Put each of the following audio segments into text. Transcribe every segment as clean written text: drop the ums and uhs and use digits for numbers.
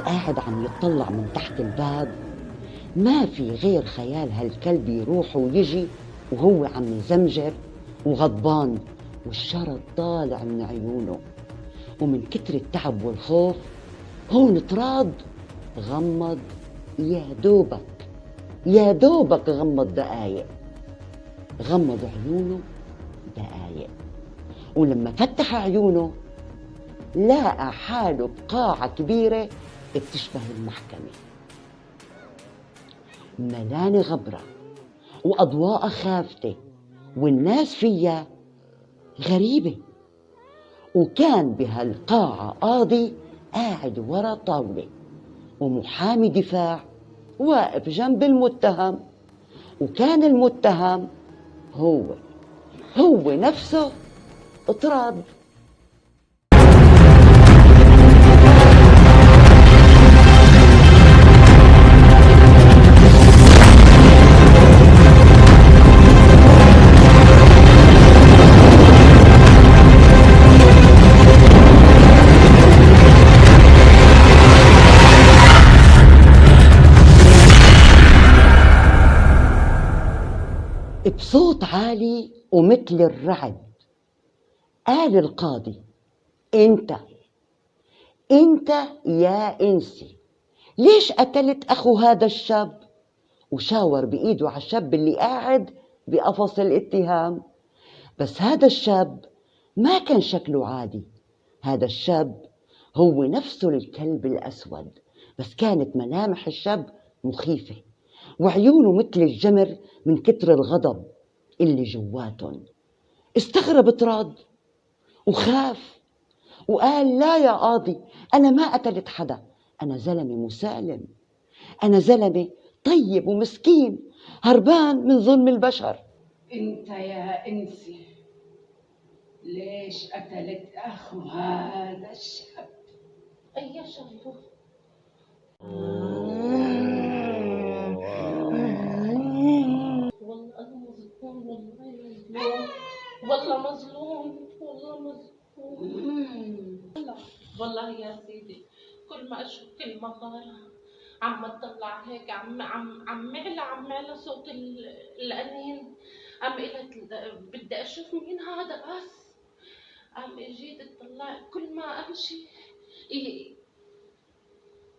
قاعد عم يطلع من تحت الباب، ما في غير خيال هالكلب يروح ويجي وهو عم يزمجر وغضبان والشرد طالع من عيونه. ومن كتر التعب والخوف هون طراد غمض، يا دوبك غمض دقايق، غمض عيونه دقايق. ولما فتح عيونه لقى حاله بقاعة كبيرة بتشبه المحكمة، ملانة غبرة وأضواء خافتة والناس فيها غريبة. وكان بهالقاعة قاضي قاعد ورا طاولة ومحامي دفاع واقف جنب المتهم، وكان المتهم هو نفسه طراد. بصوت عالي ومثل الرعد قال القاضي: انت يا انسي ليش قتلت اخو هذا الشاب؟ وشاور بايده على الشاب اللي قاعد بقفص الاتهام. بس هذا الشاب ما كان شكله عادي، هذا الشاب هو نفسه الكلب الاسود، بس كانت ملامح الشاب مخيفة وعيونه مثل الجمر من كتر الغضب اللي جواتهم. استغرب طراد وخاف وقال: لا يا قاضي، أنا ما قتلت حدا، أنا زلمة مسالم، أنا زلمة طيب ومسكين هربان من ظلم البشر. انت يا انسي ليش قتلت اخو هذا الشاب؟ أي شغله؟ والله أنا مظلوم، والله مظلوم، والله مظلوم. والله يا سيدي كل ما أشوف كلمة غارة عم اطلع هيك عم يعلى صوت الأنين. عم قلت بدي أشوف مين هذا، بس عم اجيت اطلع كل ما امشي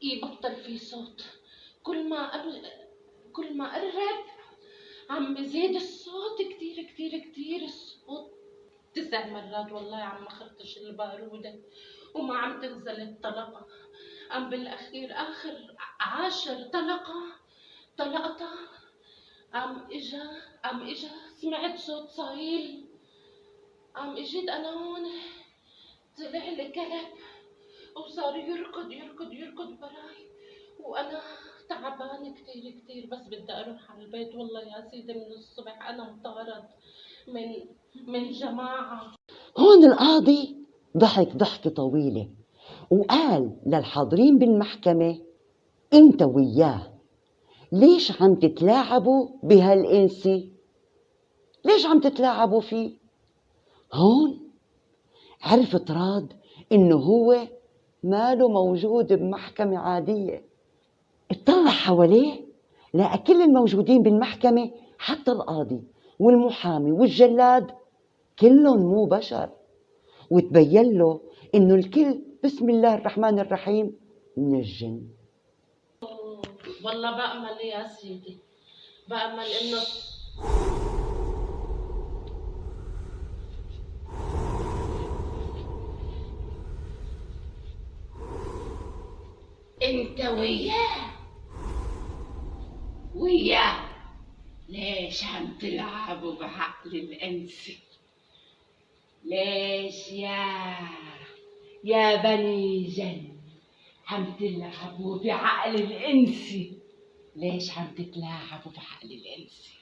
يبطل في صوت، كل ما قرب عم بزيد الصوت كتير كتير كتير الصوت. 9 مرات والله عم اخرطش البارودة وما عم تنزل الطلقة. عم بالاخير اخر 10 طلقتها عم اجا سمعت صوت صهيل. عم اجيت انا هون طلع لي كلب وصار يركض يركض يركض براي، وانا تعبانة كتير كتير، بس بدي اروح على البيت. والله يا سيدي من الصبح انا مطارد من جماعة. هون القاضي ضحك ضحكة طويلة وقال للحاضرين بالمحكمة: انت وياه ليش عم تتلاعبوا بهالإنسي؟ ليش عم تتلاعبوا فيه؟ هون عرف طراد إنه هو ماله موجود بمحكمة عادية. اطلع حواليه لقى كل الموجودين بالمحكمة حتى القاضي والمحامي والجلاد كلهم مو بشر، وتبين له إنه الكل بسم الله الرحمن الرحيم من الجن. والله بأمل يا سيدي، بأمل إنه انت وياه ليش عم تلعبوا بعقل الانسي؟ ليش يا بني جن عم تلعبوا بعقل الانسي؟ ليش عم تتلاعبوا بعقل الانسي؟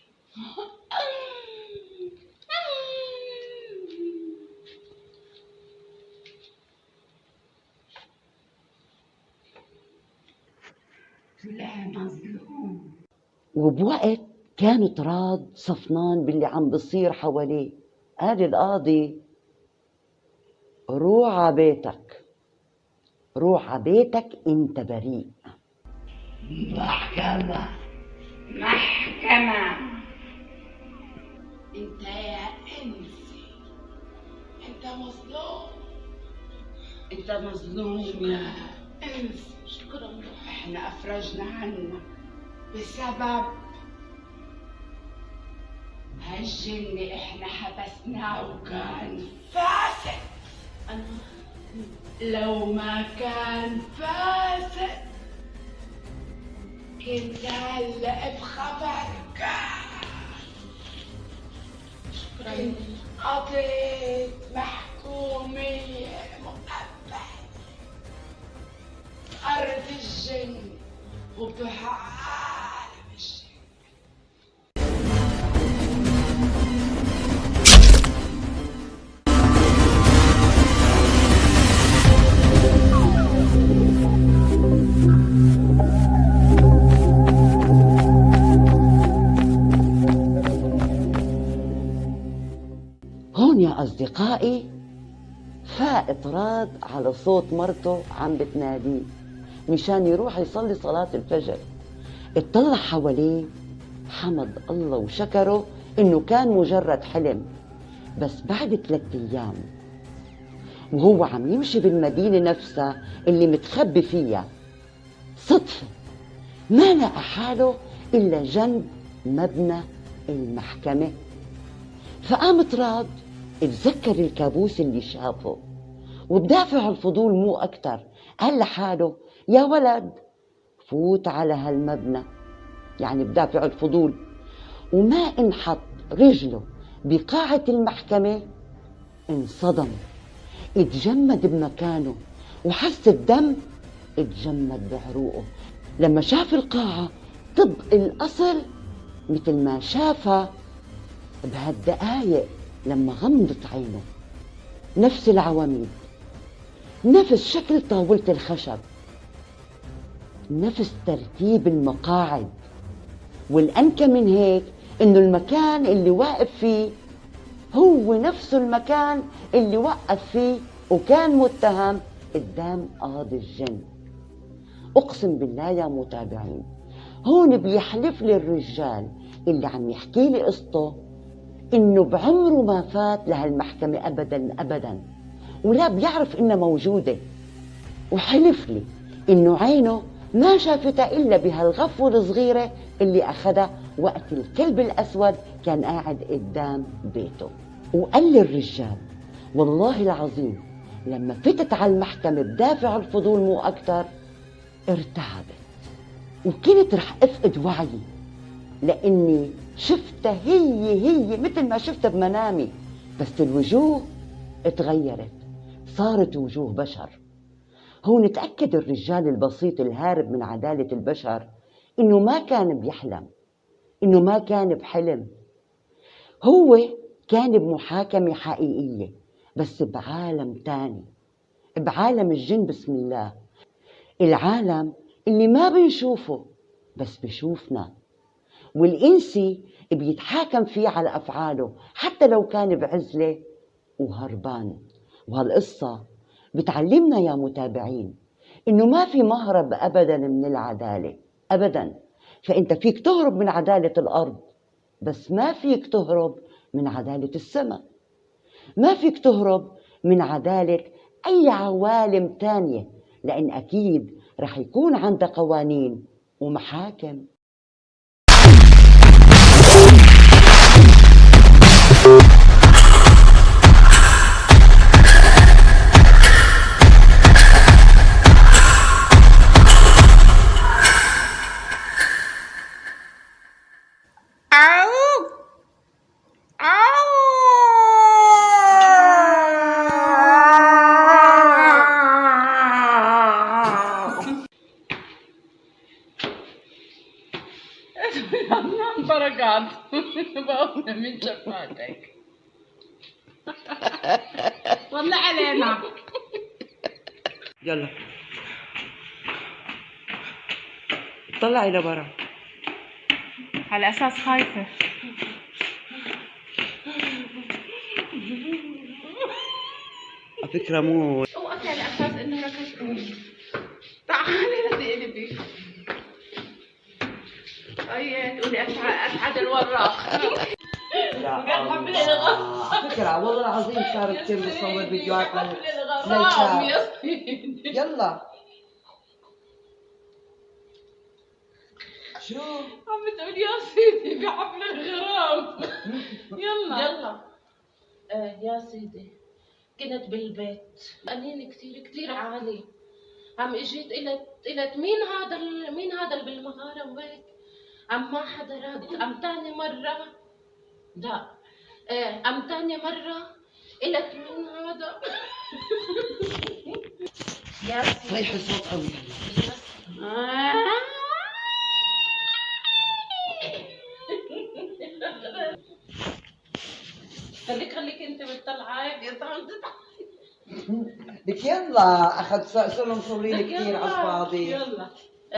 طلع مظلوم. وبوقت كان طراد صفنان باللي عم بصير حواليه. قال القاضي: روح على بيتك، روح عبيتك انت بريء. محكمة محكمة. انت يا انسي انت مظلوم، انت مظلوم يا انسي. شكرا. احنا افرجنا عنك بسبب هالجن، احنا حبسناه وكان فاسد. أنا لو ما كان فاسد كنت هلأ بخبرك. شكرا. قضيت محكومية مؤبد أرض الجن وبعالم الجن. هون يا أصدقائي فائت راد على صوت مرته عم بتناديه مشان يروح يصلي صلاة الفجر. اطلع حواليه، حمد الله وشكره إنه كان مجرد حلم. بس بعد 3 أيام وهو عم يمشي بالمدينة نفسها اللي متخبي فيها، صدفة ما لقى حاله إلا جنب مبنى المحكمة. فقام راد اتذكر الكابوس اللي شافه، وبدافع الفضول مو أكتر قال لحاله يا ولد فوت على هالمبنى، يعني بدافع الفضول. وما انحط رجله بقاعة المحكمة انصدم، اتجمد بمكانه وحس الدم اتجمد بعروقه. لما شاف القاعة طبق الأصل مثل ما شافها بهالدقايق لما غمضت عينه، نفس العواميد، نفس شكل طاولة الخشب، نفس ترتيب المقاعد. والأنكى من هيك إنه المكان اللي واقف فيه هو نفسه المكان اللي وقف فيه وكان متهم قدام قاضي الجن. أقسم بالله يا متابعين، هون بيحلف لي الرجال اللي عم يحكي لي قصته إنه بعمره ما فات لهالمحكمة أبداً أبداً، ولا بيعرف إنها موجودة. وحلف لي إنه عينه ما شافتها إلا بهالغفوة الصغيرة اللي أخدها وقت الكلب الأسود كان قاعد قدام بيته. وقال لي الرجال والله العظيم لما فتت على المحكمة بدافع الفضول مو أكتر ارتعبت، وكنت رح أفقد وعيي لأني شفتها هي مثل ما شفتها بمنامي، بس الوجوه اتغيرت، صارت وجوه بشر. هون تأكد الرجال البسيط الهارب من عدالة البشر إنه ما كان بيحلم، إنه ما كان بحلم، هو كان بمحاكمة حقيقية بس بعالم تاني، بعالم الجن. بسم الله، العالم اللي ما بنشوفه بس بشوفنا، والإنسي بيتحاكم فيه على أفعاله حتى لو كان بعزلة وهربان. وهالقصة بتعلمنا يا متابعين إنه ما في مهرب أبدا من العدالة أبدا. فأنت فيك تهرب من عدالة الأرض بس ما فيك تهرب من عدالة السماء، ما فيك تهرب من عدالة أي عوالم تانية، لأن أكيد رح يكون عندها قوانين ومحاكم. بركات. بقوم من شفاتك. والله علينا. يلا طلعي لبرا. على أساس خايفة. على فكرة مو وقت على أساس إنه ركضت. قلبي. اي تقولي اسعد الوراق. بجد حفل الغرام. على فكرة والله العظيم صار كثير بصور فيديوهات حفل الغرام للشعب. يا سيدي. يلا شو عم بتقول يا سيدي في حفل الغرام. يلا يلا. يا سيدي كنت بالبيت أنين كتير كتير عالي. عم اجيت قلت مين هذا اللي بالمغارة وهيك. عم ما حدا رد. عم تاني مرة لا عم تاني مرة قلت مين هذا. يا سيدي صيح الصوت قوي. خليك انت بتطلع هيك يا عم تضحك. لك يلا اخذ صرنا مصورين كثير على الفاضي. يلا